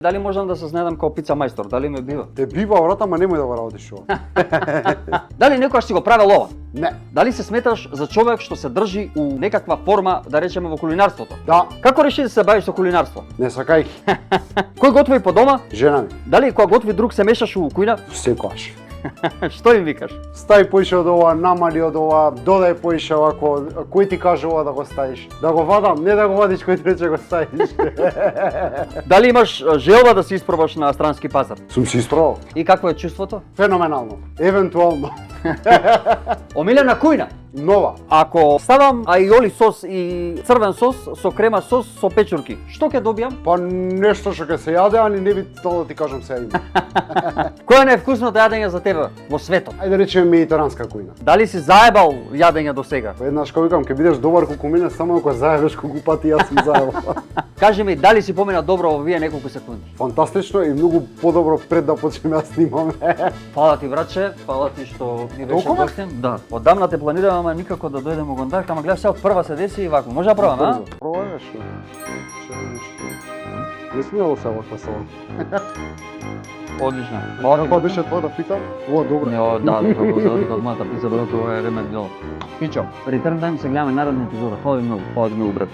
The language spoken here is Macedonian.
Дали можам да се знедам како пица мајстор? Дали ме бива? Те бива врата, ма немој да го работиш ова. Дали некојаш си го правел ова? Не. Дали се сметаш за човек што се држи у некаква форма, да речеме, во кулинарството? Да. Како реши да се бавиш со кулинарство? Не сакај. Кој готви по дома? Жена ми. Дали кога готви друг се мешаш у кујна? Секогаш. Што им викаш? Стави поише од ова, намали од ова, додај поише овако, кој ти каже ова да го ставиш? Да го вадам, не да го вадиш кој ти рече го ставиш. Дали имаш желба да се испробаш на странски пазар? Сум се испробал. И какво е чувството? Феноменално. Евентуално. Омилена кујна. Нова. Ако ставам аиоли сос и црвен сос со крема сос со печурки, што ќе добијам? Па нешто што ќе се јаде, ани не би тоа да ти кажам сега има. Кој е највкусното јадење за тебе во светот? Ајде да речеме медитеранска кујна. Дали си заебал јадење до сега? Па еднаш кога викам ќе бидеш добар колку мене, само ако заебеш колку пати јас сум заебал. Кажи ми, дали си помина добро во вие неколку секунди? Фантастично и многу подобро пред да почнеме да снимаме. Фала ти, братче, фала ти што ни беше Толкова? гостин. Да. Одамна те планираме, ама никако да дојдеме во контакт, ама гледаш се од прва се деси и вако. Може да пробаме, а? Пробаеш ли? Не смело се оваква сала. Одлично. Каква беше твојата пица? О, добро. Не, да, како за од мојата пица, брат, ова е ремен дело. Пичам. Return time се гледаме наредна епизода. Фала ви многу, брат.